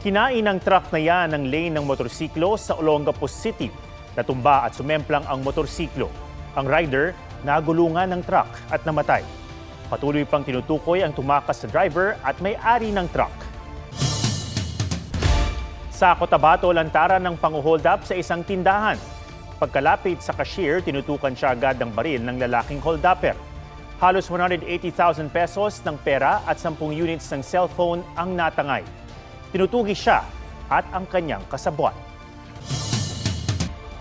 Kinain ng truck na yan ang lane ng motorsiklo sa Olongapo City. Natumba at sumemplang ang motorsiklo. Ang rider nagulungan ng truck at namatay. Patuloy pang tinutukoy ang tumakas sa driver at may-ari ng truck. Sa Cotabato, lantaran ng pang-hold up sa isang tindahan. Pagkalapit sa cashier, tinutukan siya agad ng baril ng lalaking hold-upper. Halos 180,000 pesos ng pera at 10 units ng cellphone ang natangay. Tinutugi siya at ang kanyang kasabwat.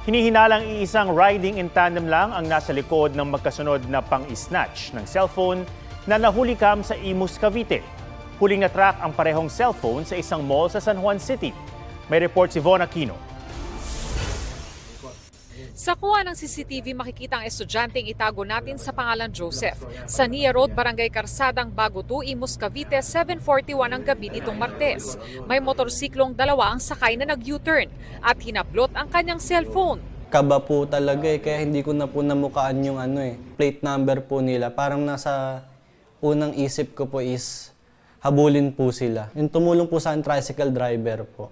Hinihinalang iisang riding in tandem lang ang nasa likod ng magkasunod na pang-snatch ng cellphone na nahulikam sa Imus, Cavite. Huling na-track ang parehong cellphone sa isang mall sa San Juan City. May report si Von Aquino. Sa kuha ng CCTV, makikita ang estudyanteng itago natin sa pangalan Joseph. Sa Nia Road, Barangay Karsadang, Bago 2, Imus, Cavite, 7:41 ng gabi nitong Martes. May motorsiklong dalawa ang sakay na nag-U-turn at hinablot ang kanyang cellphone. Kaba po talaga kaya hindi ko na po namukaan yung plate number po nila. Parang nasa unang isip ko po is habulin po sila. Yung tumulong po sa tricycle driver po.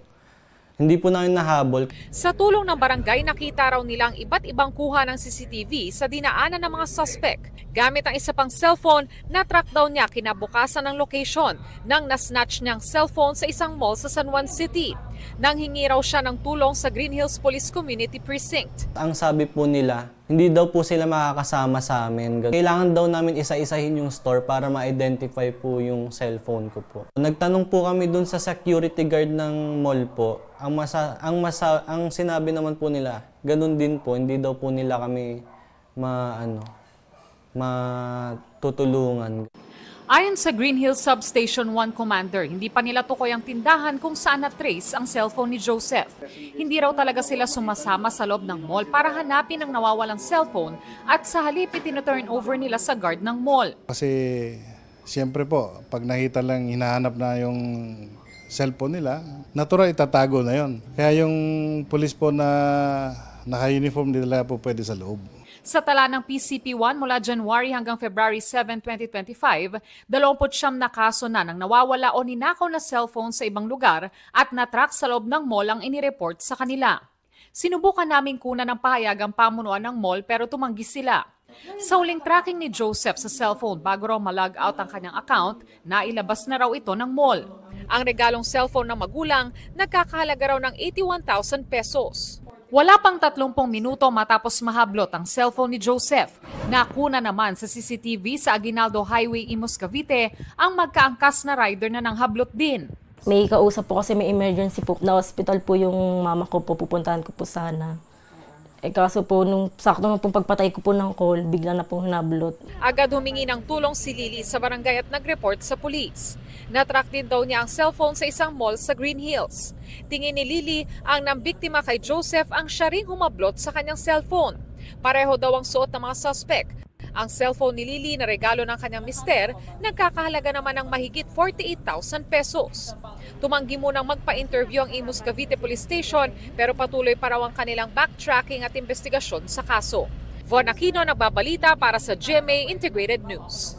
Hindi po namin nahabol. Sa tulong ng barangay, nakita raw nilang iba't ibang kuha ng CCTV sa dinaanan ng mga suspect. Gamit ang isa pang cellphone, na-track daw niya kinabukasan ng location nang nasnatch niyang cellphone sa isang mall sa San Juan City. Nang hingi raw siya ng tulong sa Green Hills Police Community Precinct. Ang sabi po nila, hindi daw po sila makakasama sa amin. Kailangan daw namin isa-isahin yung store para ma-identify po yung cellphone ko po. Nagtanong po kami dun sa security guard ng mall po. Ang sinabi naman po nila, ganun din po, hindi daw po nila kami matutulungan. Ayon sa Green Hills Substation 1 Commander, hindi pa nila tukoy ang tindahan kung saan na-trace ang cellphone ni Joseph. Hindi raw talaga sila sumasama sa loob ng mall para hanapin ang nawawalang cellphone at sa halip itin-turn over nila sa guard ng mall. Kasi siyempre po, pag nakita lang hinahanap na yung cellphone nila, natural itatago na yon. Kaya yung pulis po na naka-uniform nila po pwede sa loob. Sa tala ng PCP1 mula January hanggang February 7, 2025, 29 na kaso na ng nawawala o ninakaw na cellphone sa ibang lugar at na-track sa loob ng mall ang inireport sa kanila. Sinubukan naming kunan ng pahayag ang pamunuan ng mall pero tumanggi sila. Sa huling tracking ni Joseph sa cellphone bago raw ma-log out ang kanyang account, nailabas na raw ito ng mall. Ang regalong cellphone ng magulang nagkakahalaga raw ng 81,000 pesos. Wala pang 30 minuto matapos mahablot ang cellphone ni Joseph. Nakuna naman sa CCTV sa Aguinaldo Highway, Imus, Cavite, ang magkaangkas na rider na nanghablot din. May kausap po kasi may emergency po na hospital po yung mama ko po, pupuntahan ko po sana. Kaso po, nung sakto nung pagpatay ko po ng call, bigla na pong hinablot. Agad humingi ng tulong si Lily sa barangay at nag-report sa pulis. Natrack din daw niya ang cellphone sa isang mall sa Green Hills. Tingin ni Lily, ang nambiktima kay Joseph ang siya ring humablot sa kanyang cellphone. Pareho daw ang suot ng mga suspect. Ang cellphone ni Lily na regalo ng kanyang mister, nagkakahalaga naman ng mahigit 48,000 pesos. Tumanggi munang magpa-interview ang Imus Cavite Police Station pero patuloy pa raw ang kanilang backtracking at investigasyon sa kaso. Von Aquino nagbabalita para sa GMA Integrated News.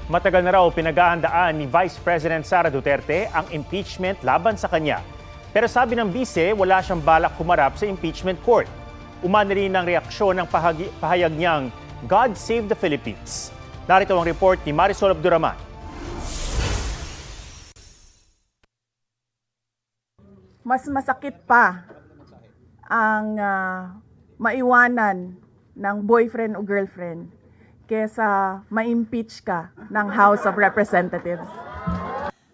Matagal na raw pinag-ahandaan ni Vice President Sara Duterte ang impeachment laban sa kanya. Pero sabi ng bise, wala siyang balak humarap sa impeachment court. Umani rin ang reaksyon ng pahayag niyang God Save the Philippines. Narito ang report ni Marisol Abduraman. Mas masakit pa ang maiwanan ng boyfriend o girlfriend kesa ma-impeach ka ng House of Representatives.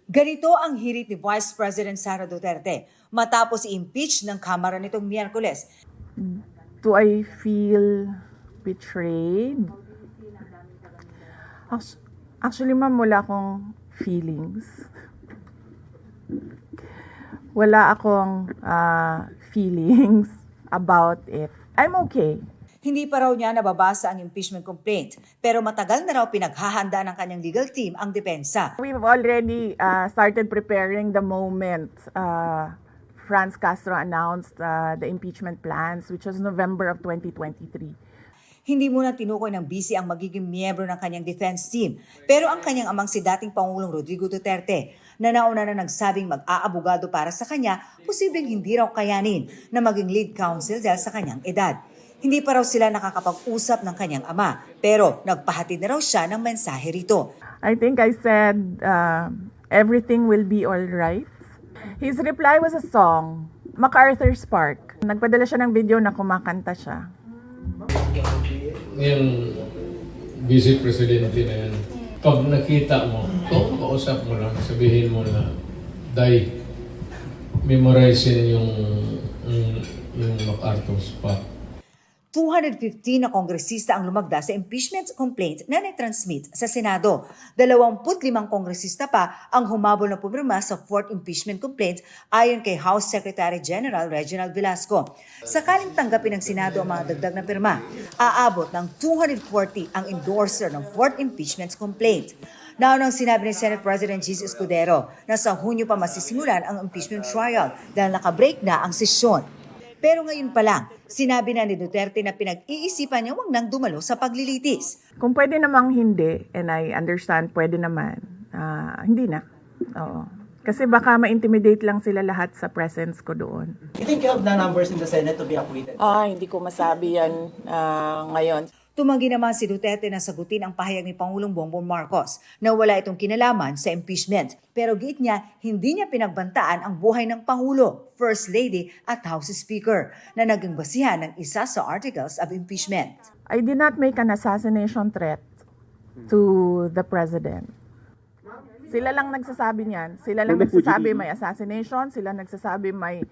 Ganito ang hirit ni Vice President Sara Duterte matapos i-impeach ng Kamara nitong Miyerkules. Do I feel betrayed? Actually, ma'am, wala akong feelings. Wala akong feelings about it. I'm okay. Hindi pa raw niya nababasa ang impeachment complaint, pero matagal na raw pinaghahanda ng kanyang legal team ang depensa. We've already started preparing the moment Franz Castro announced the impeachment plans, which was November of 2023. Hindi muna tinukoy ng BC ang magiging miyembro ng kanyang defense team, pero ang kanyang amang si dating Pangulong Rodrigo Duterte. na nauna na nagsabing mag-aabogado para sa kanya, posibleng hindi raw kayanin na maging lead counsel dahil sa kanyang edad. Hindi pa raw sila nakakapag-usap ng kanyang ama, pero nagpahatid na raw siya ng mensahe rito. I think I said everything will be all right. His reply was a song, MacArthur's Park. Nagpadala siya ng video na kumakanta siya. Yung vice presidente na yan, pag nakita mo, kausap mo lang, sabihin mo na, Day, memorizing yung MacArthur's Park. 215 na kongresista ang lumagda sa impeachment complaint na na-transmit sa Senado. 25 kongresista pa ang humabol na pumirma sa 4th impeachment complaint ayon kay House Secretary General Reginald Velasco. Sakaling tanggapin ng Senado ang mga dagdag na pirma, aabot ng 240 ang endorser ng 4th impeachment complaint. Naunang sinabi ni Senate President Jesus Escudero na sa Hunyo pa masisimulan ang impeachment trial dahil nakabreak na ang sesyon. Pero ngayon pa lang, sinabi na ni Duterte na pinag-iisipan niya wag nang dumalo sa paglilitis. Kung pwede namang hindi, and I understand pwede naman, hindi na. Oo. Kasi baka ma-intimidate lang sila lahat sa presence ko doon. You think you have the numbers in the Senate to be acquitted? Hindi ko masabi yan ngayon. Tumanggi naman si Duterte na sagutin ang pahayag ni Pangulong Bongbong Marcos na wala itong kinalaman sa impeachment. Pero giit niya, hindi niya pinagbantaan ang buhay ng Pangulo, First Lady at House Speaker na naging basihan ng isa sa articles of impeachment. I did not make an assassination threat to the President. Sila lang nagsasabi niyan. Sila lang nagsasabi may assassination. Sila nagsasabi may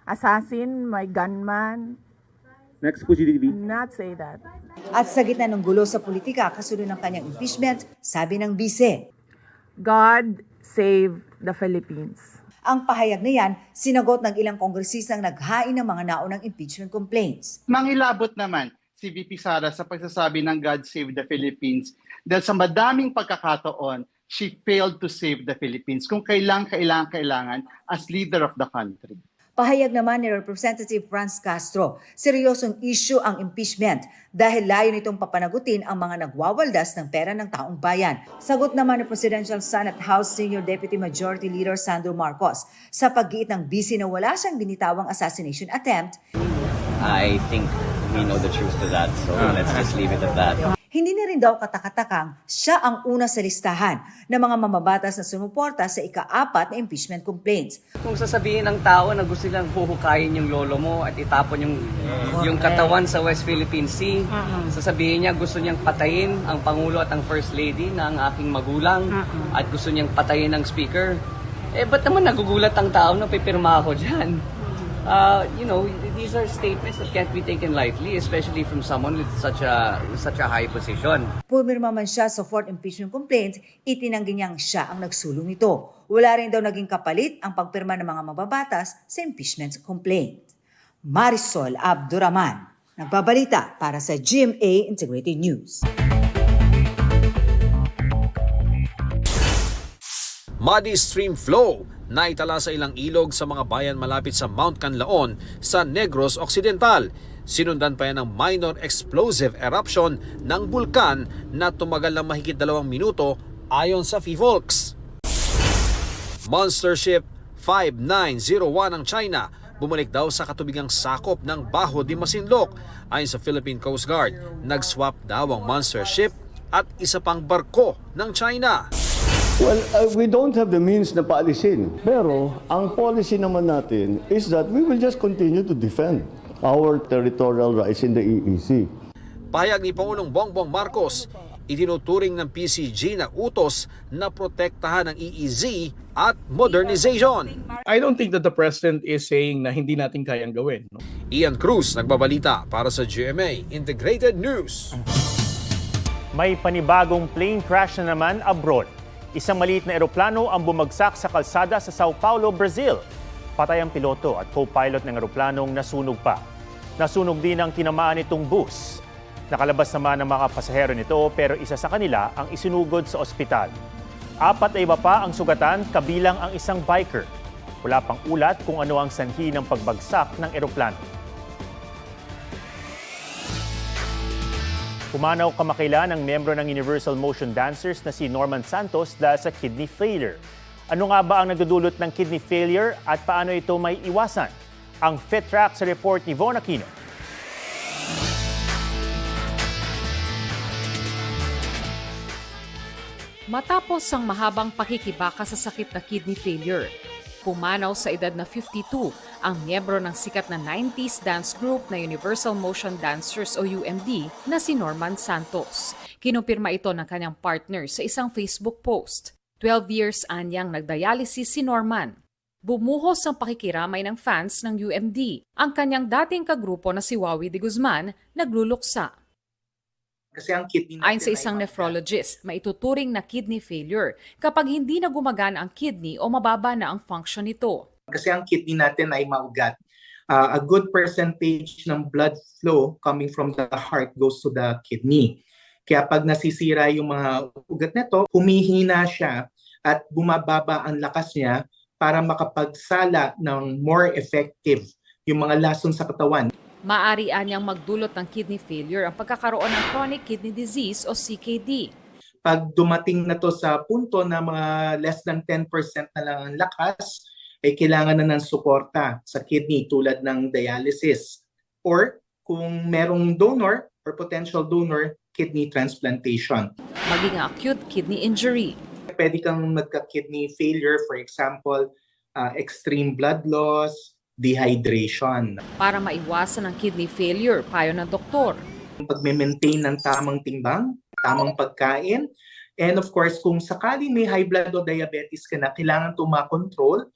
assassin, may gunman. Next po, GDTV. Not say that. At sa gitna ng gulo sa politika kasunod ng kanyang impeachment, sabi ng bise. God save the Philippines. Ang pahayag na yan, sinagot ng ilang kongresistang naghain ng mga naunang impeachment complaints. Mangilabot naman si VP Sara sa pagsasabi ng God Save the Philippines dahil sa madaming pagkakataon, she failed to save the Philippines kung kailangan as leader of the country. Pahayag naman ni Representative Franz Castro, seryosong issue ang impeachment dahil layo nitong papanagutin ang mga nagwawaldas ng pera ng taong bayan. Sagot naman ni Presidential Son at House Senior Deputy Majority Leader Sandro Marcos sa paggiit ng busy na wala siyang binitawang assassination attempt. I think we know the truth to that, so let's just leave it at that. Hindi na rin daw katakatakang siya ang una sa listahan ng mga mamabatas na sumuporta sa ika-4 na impeachment complaints. Kung sasabihin ng tao na gusto nilang huhukayin yung lolo mo at itapon yung katawan sa West Philippine Sea, sasabihin niya gusto niyang patayin ang Pangulo at ang First Lady na ang aking magulang at gusto niyang patayin ang Speaker, ba't naman nagugulat ang tao na pipirma ako dyan? These are statements that can't be taken lightly, especially from someone with such a high position. Pumirma man siya sa 4th impeachment complaint, itinanggi niyang siya ang nagsulong nito. Wala rin daw naging kapalit ang pagpirma ng mga mababatas sa impeachment complaint. Marisol Abduraman, nagbabalita para sa GMA Integrated News. Muddy stream flow naitala sa ilang ilog sa mga bayan malapit sa Mount Canlaon sa Negros Occidental. Sinundan pa yan ng minor explosive eruption ng bulkan na tumagal ng mahigit 2 minuto ayon sa PHIVOLCS. Monster Ship 5901 ng China bumalik daw sa katubigang sakop ng Baho de Masinloc. Ayon sa Philippine Coast Guard, nag-swap daw ang Monster Ship at isa pang barko ng China. Well, we don't have the means na paalisin. Pero ang policy naman natin is that we will just continue to defend our territorial rights in the EEZ. Pahayag ni Pangulong Bongbong Marcos, itinuturing ng PCG na utos na protektahan ang EEZ at modernization. I don't think that the President is saying na hindi natin kayang gawin. No? Ian Cruz, nagbabalita para sa GMA Integrated News. May panibagong plane crash na naman abroad. Isang maliit na eroplano ang bumagsak sa kalsada sa Sao Paulo, Brazil. Patay ang piloto at co-pilot ng eroplanong nasunog pa. Nasunog din ang tinamaan nitong bus. Nakalabas naman ang mga pasahero nito pero isa sa kanila ang isinugod sa ospital. 4 na iba pa ang sugatan kabilang ang isang biker. Wala pang ulat kung ano ang sanhi ng pagbagsak ng eroplano. Pumanaw kamakailan ang miyembro ng Universal Motion Dancers na si Norman Santos dahil sa kidney failure. Ano nga ba ang nagdudulot ng kidney failure at paano ito may iwasan? Ang Fit Track sa report ni Von Aquino. Matapos ang mahabang pakikibaka sa sakit na kidney failure, pumanaw sa edad na 52 ang miyembro ng sikat na 90s dance group na Universal Motion Dancers o UMD na si Norman Santos. Kinumpirma ito ng kanyang partner sa isang Facebook post. 12 years anyang nagdialysis si Norman. Bumuhos ang pakikiramay ng fans ng UMD. Ang kanyang dating kagrupo na si Wawi de Guzman nagluluksa. Kasi ang kidney Ayon sa isang nephrologist, maituturing na kidney failure kapag hindi na gumagana ang kidney o mababa na ang function nito. Kasi ang kidney natin ay maugat. A good percentage ng blood flow coming from the heart goes to the kidney. Kaya pag nasisira yung mga ugat nito, humihina siya at bumababa ang lakas niya para makapagsala ng more effective yung mga lason sa katawan. Maaari niyang magdulot ng kidney failure ang pagkakaroon ng chronic kidney disease o CKD. Pag dumating na to sa punto na mga less than 10% na lang ang lakas, ay kailangan na ng suporta sa kidney tulad ng dialysis. Or kung merong donor or potential donor, kidney transplantation. Maging acute kidney injury. Pwede kang magka-kidney failure, for example, extreme blood loss, dehydration. Para maiwasan ang kidney failure, payo ng doktor. Pag-maintain ng tamang timbang, tamang pagkain, and of course, kung sakali may high blood o diabetes ka na, kailangan tumakontrol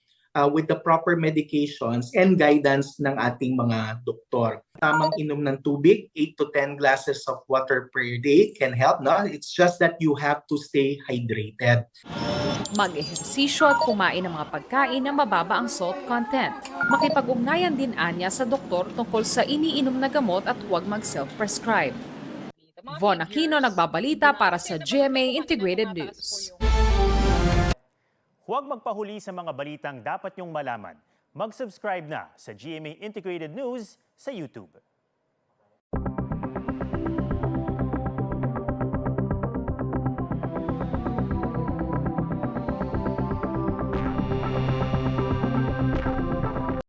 with the proper medications and guidance ng ating mga doktor. Tamang inom ng tubig, 8 to 10 glasses of water per day can help. No? It's just that you have to stay hydrated. Mag-ehersisyo at kumain ng mga pagkain na mababa ang salt content. Makipag-ugnayan din anya sa doktor tungkol sa iniinom na gamot at huwag mag-self-prescribe. Von Aquino nagbabalita para sa GMA Integrated News. Huwag magpahuli sa mga balitang dapat niyong malaman. Mag-subscribe na sa GMA Integrated News sa YouTube.